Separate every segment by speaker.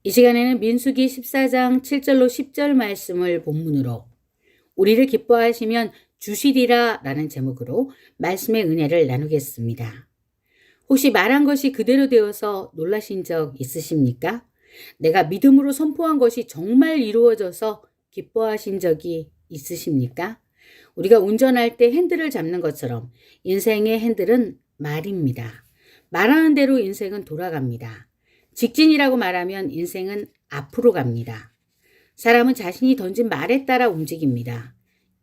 Speaker 1: 이 시간에는 민수기 14장 7절로 10절 말씀을 본문으로 우리를 기뻐하시면 주시리라 라는 제목으로 말씀의 은혜를 나누겠습니다. 혹시 말한 것이 그대로 되어서 놀라신 적 있으십니까? 내가 믿음으로 선포한 것이 정말 이루어져서 기뻐하신 적이 있으십니까? 우리가 운전할 때 핸들을 잡는 것처럼 인생의 핸들은 말입니다. 말하는 대로 인생은 돌아갑니다. 직진이라고 말하면 인생은 앞으로 갑니다. 사람은 자신이 던진 말에 따라 움직입니다.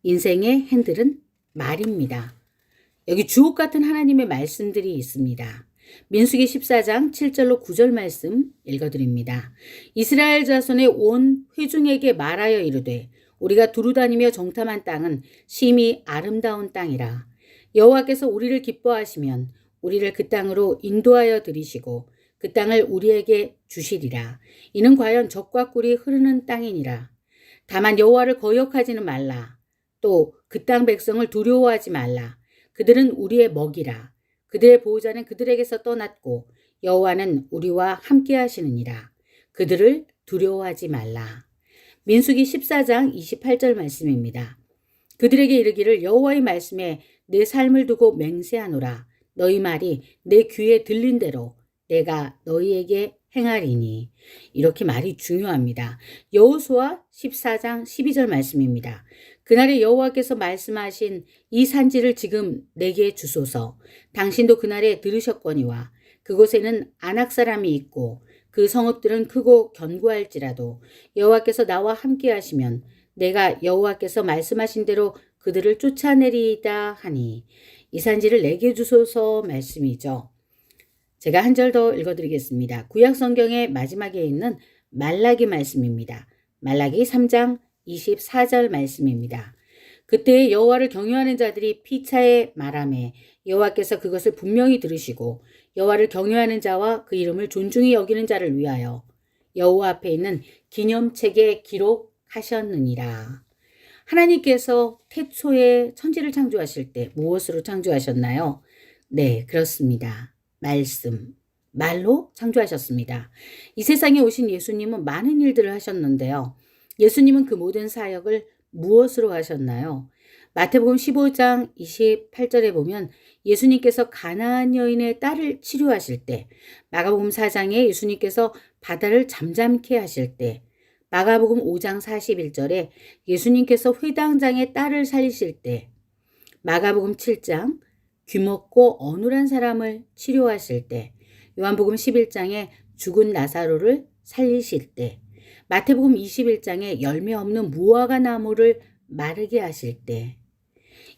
Speaker 1: 인생의 핸들은 말입니다. 여기 주옥 같은 하나님의 말씀들이 있습니다. 민수기 14장 7절로 9절 말씀 읽어드립니다. 이스라엘 자손의 온 회중에게 말하여 이르되 우리가 두루다니며 정탐한 땅은 심히 아름다운 땅이라. 여호와께서 우리를 기뻐하시면 우리를 그 땅으로 인도하여 들이시고 그 땅을 우리에게 주시리라. 이는 과연 젖과 꿀이 흐르는 땅이니라. 다만 여호와를 거역하지는 말라. 또 그 땅 백성을 두려워하지 말라. 그들은 우리의 먹이라. 그들의 보호자는 그들에게서 떠났고 여호와는 우리와 함께 하시느니라. 그들을 두려워하지 말라. 민수기 14장 28절 말씀입니다. 그들에게 이르기를 여호와의 말씀에 내 삶을 두고 맹세하노라. 너희 말이 내 귀에 들린 대로 내가 너희에게 행하리니. 이렇게 말이 중요합니다. 여호수아 14장 12절 말씀입니다. 그날에 여호와께서 말씀하신 이 산지를 지금 내게 주소서. 당신도 그날에 들으셨거니와 그곳에는 아낙 사람이 있고 그 성읍들은 크고 견고할지라도 여호와께서 나와 함께 하시면 내가 여호와께서 말씀하신 대로 그들을 쫓아내리이다 하니. 이 산지를 내게 주소서 말씀이죠. 제가 한 절 더 읽어드리겠습니다. 구약 성경의 마지막에 있는 말라기 말씀입니다. 말라기 3장 24절 말씀입니다. 그때 여호와를 경유하는 자들이 피차에 말하매 여호와께서 그것을 분명히 들으시고 여호와를 경유하는 자와 그 이름을 존중히 여기는 자를 위하여 여호와 앞에 있는 기념책에 기록하셨느니라. 하나님께서 태초에 천지를 창조하실 때 무엇으로 창조하셨나요? 네, 그렇습니다. 말씀, 말로 창조하셨습니다. 이 세상에 오신 예수님은 많은 일들을 하셨는데요. 예수님은 그 모든 사역을 무엇으로 하셨나요? 마태복음 15장 28절에 보면 예수님께서 가나안 여인의 딸을 치료하실 때, 마가복음 4장에 예수님께서 바다를 잠잠케 하실 때, 마가복음 5장 41절에 예수님께서 회당장의 딸을 살리실 때, 마가복음 7장 귀먹고 어눌한 사람을 치료하실 때, 요한복음 11장에 죽은 나사로를 살리실 때, 마태복음 21장에 열매 없는 무화과 나무를 마르게 하실 때,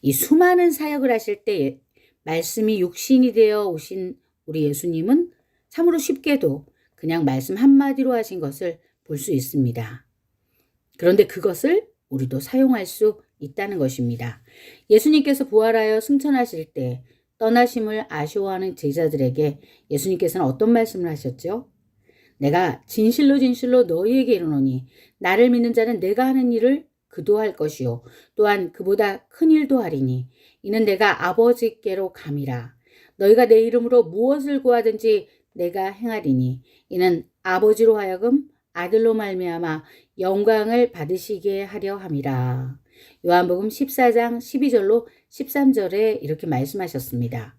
Speaker 1: 이 수많은 사역을 하실 때 말씀이 육신이 되어 오신 우리 예수님은 참으로 쉽게도 그냥 말씀 한마디로 하신 것을 볼 수 있습니다. 그런데 그것을 우리도 사용할 수 있다는 것입니다. 예수님께서 부활하여 승천하실 때 떠나심을 아쉬워하는 제자들에게 예수님께서는 어떤 말씀을 하셨죠? 내가 진실로 진실로 너희에게 이르노니 나를 믿는 자는 내가 하는 일을 그도 할 것이요 또한 그보다 큰 일도 하리니 이는 내가 아버지께로 감이라. 너희가 내 이름으로 무엇을 구하든지 내가 행하리니 이는 아버지로 하여금 아들로 말미암아 영광을 받으시게 하려 함이라. 요한복음 14장 12절로 13절에 이렇게 말씀하셨습니다.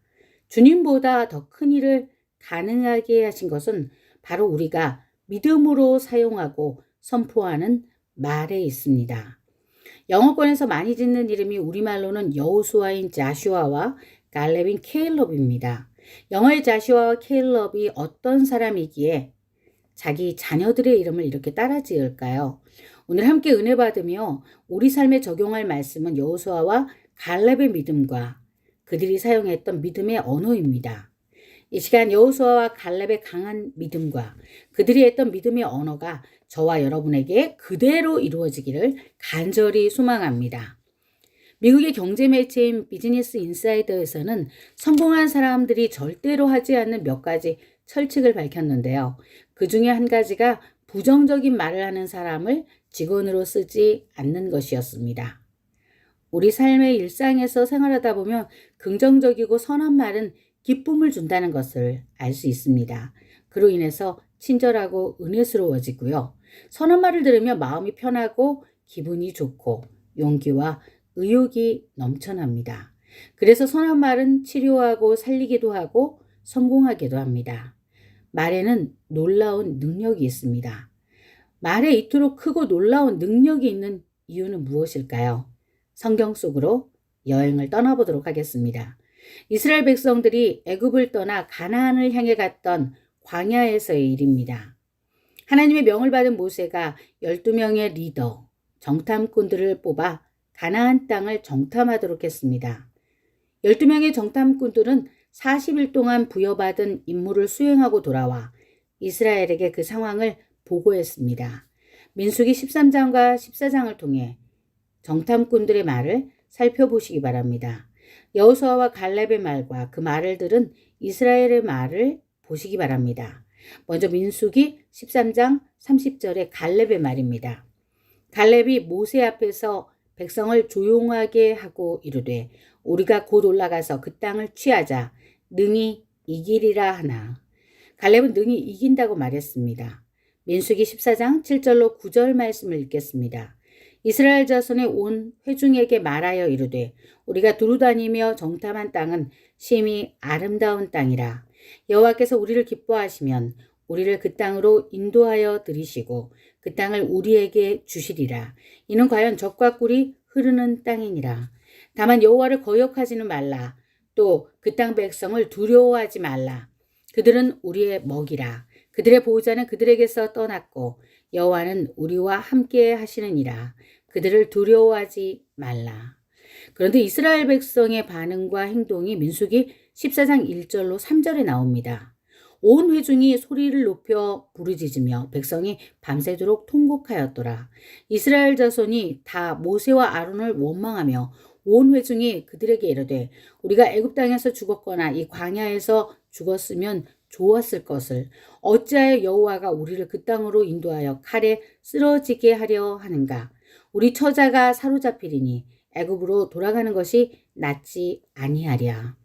Speaker 1: 주님보다 더 큰 일을 가능하게 하신 것은 바로 우리가 믿음으로 사용하고 선포하는 말에 있습니다. 영어권에서 많이 짓는 이름이 우리말로는 여호수아인 자슈아와 갈렙인 케일럽입니다. 영어의 자슈아와 케일럽이 어떤 사람이기에 자기 자녀들의 이름을 이렇게 따라 지을까요? 오늘 함께 은혜 받으며 우리 삶에 적용할 말씀은 여호수아와 갈렙의 믿음과 그들이 사용했던 믿음의 언어입니다. 이 시간 여호수아와 갈렙의 강한 믿음과 그들이 했던 믿음의 언어가 저와 여러분에게 그대로 이루어지기를 간절히 소망합니다. 미국의 경제 매체인 비즈니스 인사이더에서는 성공한 사람들이 절대로 하지 않는 몇 가지 철칙을 밝혔는데요. 그 중에 한 가지가 부정적인 말을 하는 사람을 직원으로 쓰지 않는 것이었습니다. 우리 삶의 일상에서 생활하다 보면 긍정적이고 선한 말은 기쁨을 준다는 것을 알 수 있습니다. 그로 인해서 친절하고 은혜스러워지고요. 선한 말을 들으면 마음이 편하고 기분이 좋고 용기와 의욕이 넘쳐납니다. 그래서 선한 말은 치료하고 살리기도 하고 성공하기도 합니다. 말에는 놀라운 능력이 있습니다. 말에 이토록 크고 놀라운 능력이 있는 이유는 무엇일까요? 성경 속으로 여행을 떠나보도록 하겠습니다. 이스라엘 백성들이 애굽을 떠나 가나안을 향해 갔던 광야에서의 일입니다. 하나님의 명을 받은 모세가 12명의 리더, 정탐꾼들을 뽑아 가나안 땅을 정탐하도록 했습니다. 12명의 정탐꾼들은 40일 동안 부여받은 임무를 수행하고 돌아와 이스라엘에게 그 상황을 보고했습니다. 민수기 13장과 14장을 통해 정탐꾼들의 말을 살펴보시기 바랍니다. 여호수아와 갈렙의 말과 그 말을 들은 이스라엘의 말을 보시기 바랍니다. 먼저 민수기 13장 30절의 갈렙의 말입니다. 갈렙이 모세 앞에서 백성을 조용하게 하고 이르되 우리가 곧 올라가서 그 땅을 취하자 능히 이기리라 하나. 갈렙은 능히 이긴다고 말했습니다. 민수기 14장 7절로 9절 말씀을 읽겠습니다. 이스라엘 자손의 온 회중에게 말하여 이르되 우리가 두루다니며 정탐한 땅은 심히 아름다운 땅이라. 여호와께서 우리를 기뻐하시면 우리를 그 땅으로 인도하여 들이시고 그 땅을 우리에게 주시리라. 이는 과연 젖과 꿀이 흐르는 땅이니라. 다만 여호와를 거역하지는 말라. 또 그 땅 백성을 두려워하지 말라. 그들은 우리의 먹이라. 그들의 보호자는 그들에게서 떠났고 여호와는 우리와 함께 하시느니라. 그들을 두려워하지 말라. 그런데 이스라엘 백성의 반응과 행동이 민수기 14장 1절로 3절에 나옵니다. 온 회중이 소리를 높여 부르짖으며 백성이 밤새도록 통곡하였더라. 이스라엘 자손이 다 모세와 아론을 원망하며 온 회중이 그들에게 이르되 우리가 애굽 땅에서 죽었거나 이 광야에서 죽었으면 좋았을 것을 어찌하여 여호와가 우리를 그 땅으로 인도하여 칼에 쓰러지게 하려 하는가. 우리 처자가 사로잡히리니 애굽으로 돌아가는 것이 낫지 아니하랴.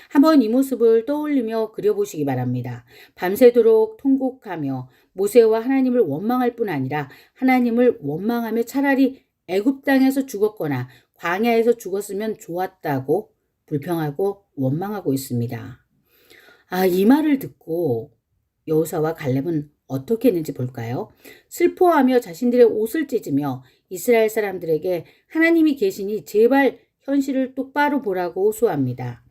Speaker 1: 한번 이 모습을 떠올리며 그려보시기 바랍니다. 밤새도록 통곡하며 모세와 하나님을 원망할 뿐 아니라 하나님을 원망하며 차라리 애굽 땅에서 죽었거나 광야에서 죽었으면 좋았다고 불평하고 원망하고 있습니다. 이 말을 듣고 여호수아와 갈렙은 어떻게 했는지 볼까요? 슬퍼하며 자신들의 옷을 찢으며 이스라엘 사람들에게 하나님이 계시니 제발 현실을 똑바로 보라고 호소합니다.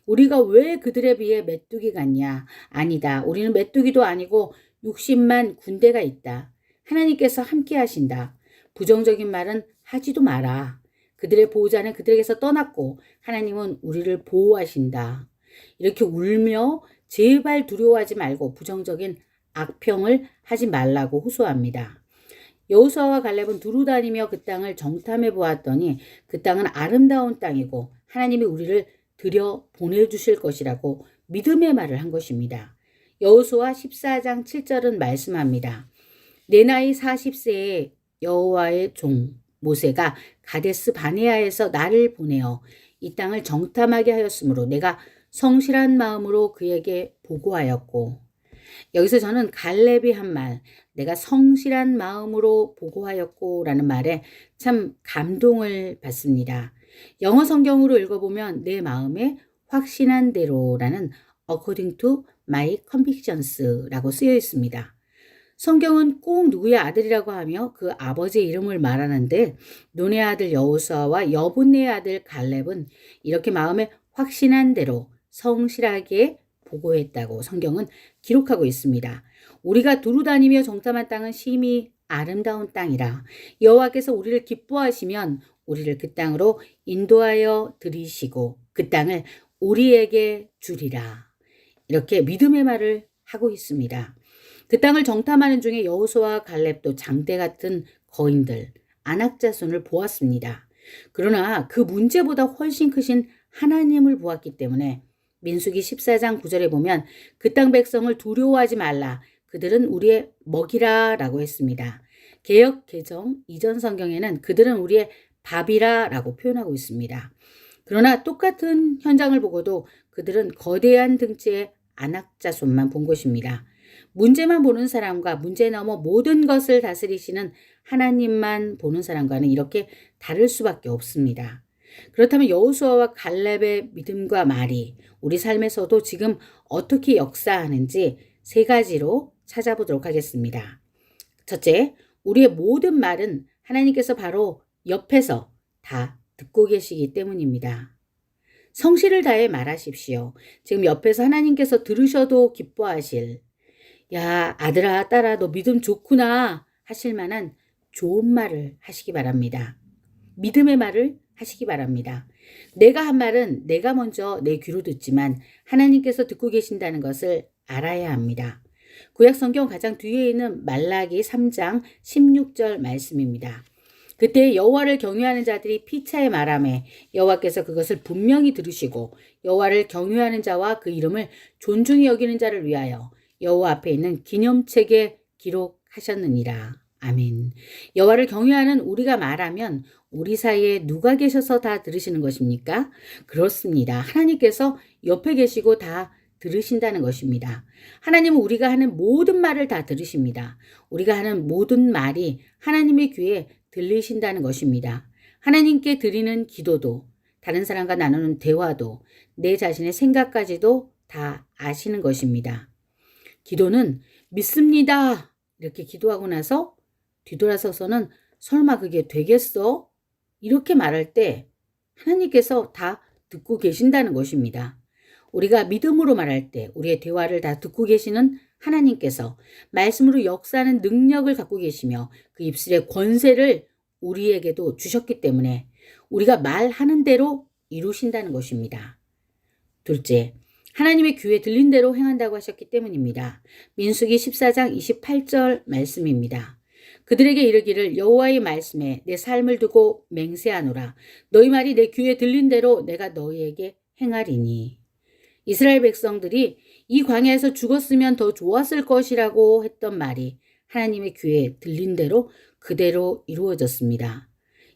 Speaker 1: 우리가 왜 그들에 비해 메뚜기 같냐? 아니다. 우리는 메뚜기도 아니고 60만 군대가 있다. 하나님께서 함께 하신다. 부정적인 말은 하지도 마라. 그들의 보호자는 그들에게서 떠났고 하나님은 우리를 보호하신다. 이렇게 울며 제발 두려워하지 말고 부정적인 악평을 하지 말라고 호소합니다. 여호수아와 갈렙은 두루 다니며 그 땅을 정탐해 보았더니 그 땅은 아름다운 땅이고 하나님이 우리를 들여 보내주실 것이라고 믿음의 말을 한 것입니다. 여호수아 14장 7절은 말씀합니다. 내 나이 40세에 여호와의 종 모세가 가데스 바네아에서 나를 보내어 이 땅을 정탐하게 하였으므로 내가 성실한 마음으로 그에게 보고하였고, 여기서 저는 갈렙이 한 말, 내가 성실한 마음으로 보고하였고 라는 말에 참 감동을 받습니다. 영어 성경으로 읽어보면 내 마음에 확신한 대로라는 according to my convictions라고 쓰여 있습니다. 성경은 꼭 누구의 아들이라고 하며 그 아버지의 이름을 말하는데 눈의 아들 여호수아와 여분네의 아들 갈렙은 이렇게 마음에 확신한 대로 성실하게 보고했다고 성경은 기록하고 있습니다. 우리가 두루 다니며 정탐한 땅은 심히 아름다운 땅이라. 여호와께서 우리를 기뻐하시면 우리를 그 땅으로 인도하여 들이시고 그 땅을 우리에게 주리라. 이렇게 믿음의 말을 하고 있습니다. 그 땅을 정탐하는 중에 여호수아와 갈렙도 장대 같은 거인들, 안악자손을 보았습니다. 그러나 그 문제보다 훨씬 크신 하나님을 보았기 때문에 민수기 14장 9절에 보면 그 땅 백성을 두려워하지 말라. 그들은 우리의 먹이라 라고 했습니다. 개역 개정 이전 성경에는 그들은 우리의 밥이라 라고 표현하고 있습니다. 그러나 똑같은 현장을 보고도 그들은 거대한 등치의 안악자손만 본 것입니다. 문제만 보는 사람과 문제 넘어 모든 것을 다스리시는 하나님만 보는 사람과는 이렇게 다를 수밖에 없습니다. 그렇다면 여호수아와 갈렙의 믿음과 말이 우리 삶에서도 지금 어떻게 역사하는지 세 가지로 찾아보도록 하겠습니다. 첫째, 우리의 모든 말은 하나님께서 바로 옆에서 다 듣고 계시기 때문입니다. 성실을 다해 말하십시오. 지금 옆에서 하나님께서 들으셔도 기뻐하실, 야, 아들아, 딸아, 너 믿음 좋구나 하실 만한 좋은 말을 하시기 바랍니다. 믿음의 말을 하시기 바랍니다. 내가 한 말은 내가 먼저 내 귀로 듣지만 하나님께서 듣고 계신다는 것을 알아야 합니다. 구약 성경 가장 뒤에 있는 말라기 3장 16절 말씀입니다. 그때 여호와를 경외하는 자들이 피차에 말하매 여호와께서 그것을 분명히 들으시고 여호와를 경외하는 자와 그 이름을 존중히 여기는 자를 위하여 여호와 앞에 있는 기념책에 기록하셨느니라. 아멘. 여호와를 경외하는 우리가 말하면 우리 사이에 누가 계셔서 다 들으시는 것입니까? 그렇습니다. 하나님께서 옆에 계시고 다 들으신다는 것입니다. 하나님은 우리가 하는 모든 말을 다 들으십니다. 우리가 하는 모든 말이 하나님의 귀에 들리신다는 것입니다. 하나님께 드리는 기도도, 다른 사람과 나누는 대화도, 내 자신의 생각까지도 다 아시는 것입니다. 기도는 믿습니다. 이렇게 기도하고 나서 뒤돌아서서는 설마 그게 되겠어? 이렇게 말할 때 하나님께서 다 듣고 계신다는 것입니다. 우리가 믿음으로 말할 때 우리의 대화를 다 듣고 계시는 하나님께서 말씀으로 역사하는 능력을 갖고 계시며 그 입술의 권세를 우리에게도 주셨기 때문에 우리가 말하는 대로 이루신다는 것입니다. 둘째, 하나님의 귀에 들린 대로 행한다고 하셨기 때문입니다. 민수기 14장 28절 말씀입니다. 그들에게 이르기를 여호와의 말씀에 내 삶을 두고 맹세하노라. 너희 말이 내 귀에 들린 대로 내가 너희에게 행하리니. 이스라엘 백성들이 이 광야에서 죽었으면 더 좋았을 것이라고 했던 말이 하나님의 귀에 들린 대로 그대로 이루어졌습니다.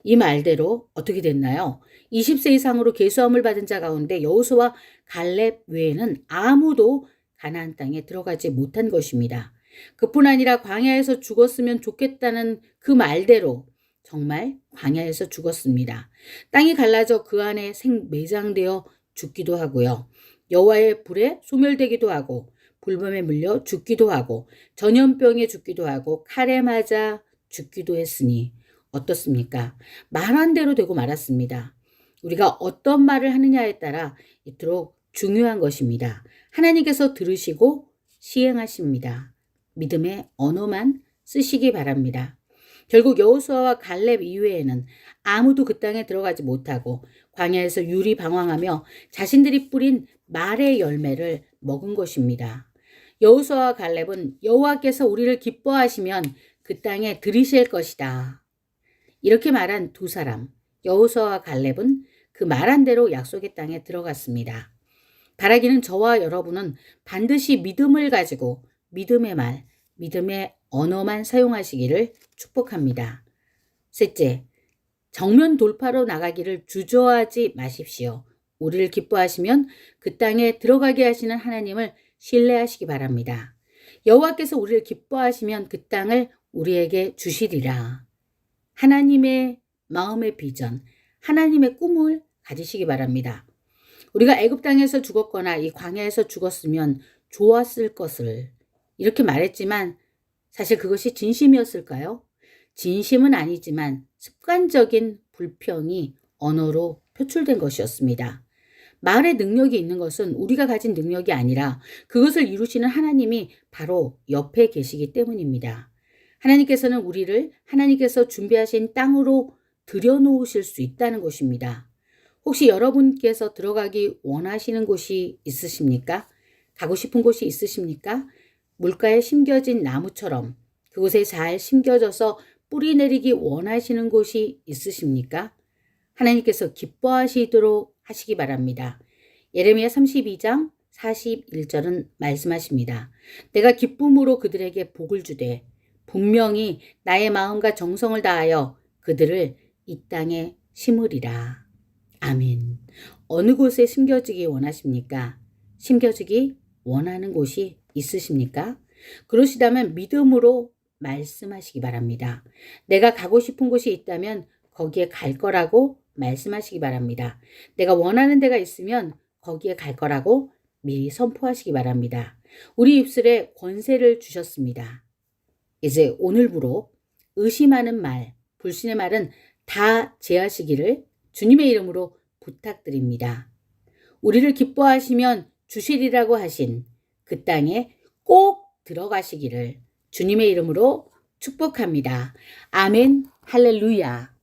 Speaker 1: 이 말대로 어떻게 됐나요? 20세 이상으로 계수함을 받은 자 가운데 여호수아와 갈렙 외에는 아무도 가나안 땅에 들어가지 못한 것입니다. 그뿐 아니라 광야에서 죽었으면 좋겠다는 그 말대로 정말 광야에서 죽었습니다. 땅이 갈라져 그 안에 생매장되어 죽기도 하고요. 여호와의 불에 소멸되기도 하고 불뱀에 물려 죽기도 하고 전염병에 죽기도 하고 칼에 맞아 죽기도 했으니 어떻습니까? 말한 대로 되고 말았습니다. 우리가 어떤 말을 하느냐에 따라 이토록 중요한 것입니다. 하나님께서 들으시고 시행하십니다. 믿음의 언어만 쓰시기 바랍니다. 결국 여호수아와 갈렙 이외에는 아무도 그 땅에 들어가지 못하고 광야에서 유리방황하며 자신들이 뿌린 말의 열매를 먹은 것입니다. 여호수아와 갈렙은 여호와께서 우리를 기뻐하시면 그 땅에 들이실 것이다. 이렇게 말한 두 사람, 여호수아와 갈렙은 그 말한 대로 약속의 땅에 들어갔습니다. 바라기는 저와 여러분은 반드시 믿음을 가지고 믿음의 말, 믿음의 언어만 사용하시기를 축복합니다. 셋째, 정면 돌파로 나가기를 주저하지 마십시오. 우리를 기뻐하시면 그 땅에 들어가게 하시는 하나님을 신뢰하시기 바랍니다. 여호와께서 우리를 기뻐하시면 그 땅을 우리에게 주시리라. 하나님의 마음의 비전, 하나님의 꿈을 가지시기 바랍니다. 우리가 애굽 땅에서 죽었거나 이 광야에서 죽었으면 좋았을 것을 이렇게 말했지만 사실 그것이 진심이었을까요? 진심은 아니지만 습관적인 불평이 언어로 표출된 것이었습니다. 말의 능력이 있는 것은 우리가 가진 능력이 아니라 그것을 이루시는 하나님이 바로 옆에 계시기 때문입니다. 하나님께서는 우리를 하나님께서 준비하신 땅으로 들여놓으실 수 있다는 것입니다. 혹시 여러분께서 들어가기 원하시는 곳이 있으십니까? 가고 싶은 곳이 있으십니까? 물가에 심겨진 나무처럼 그곳에 잘 심겨져서 뿌리 내리기 원하시는 곳이 있으십니까? 하나님께서 기뻐하시도록 하시기 바랍니다. 예레미야 32장 41절은 말씀하십니다. 내가 기쁨으로 그들에게 복을 주되 분명히 나의 마음과 정성을 다하여 그들을 이 땅에 심으리라. 아멘. 어느 곳에 심겨지기 원하십니까? 심겨지기 원하는 곳이 있으십니까? 그러시다면 믿음으로 말씀하시기 바랍니다. 내가 가고 싶은 곳이 있다면 거기에 갈 거라고 말씀하시기 바랍니다. 내가 원하는 데가 있으면 거기에 갈 거라고 미리 선포하시기 바랍니다. 우리 입술에 권세를 주셨습니다. 이제 오늘부로 의심하는 말, 불신의 말은 다 제하시기를 주님의 이름으로 부탁드립니다. 우리를 기뻐하시면 주시리라고 하신 그 땅에 꼭 들어가시기를 주님의 이름으로 축복합니다. 아멘, 할렐루야.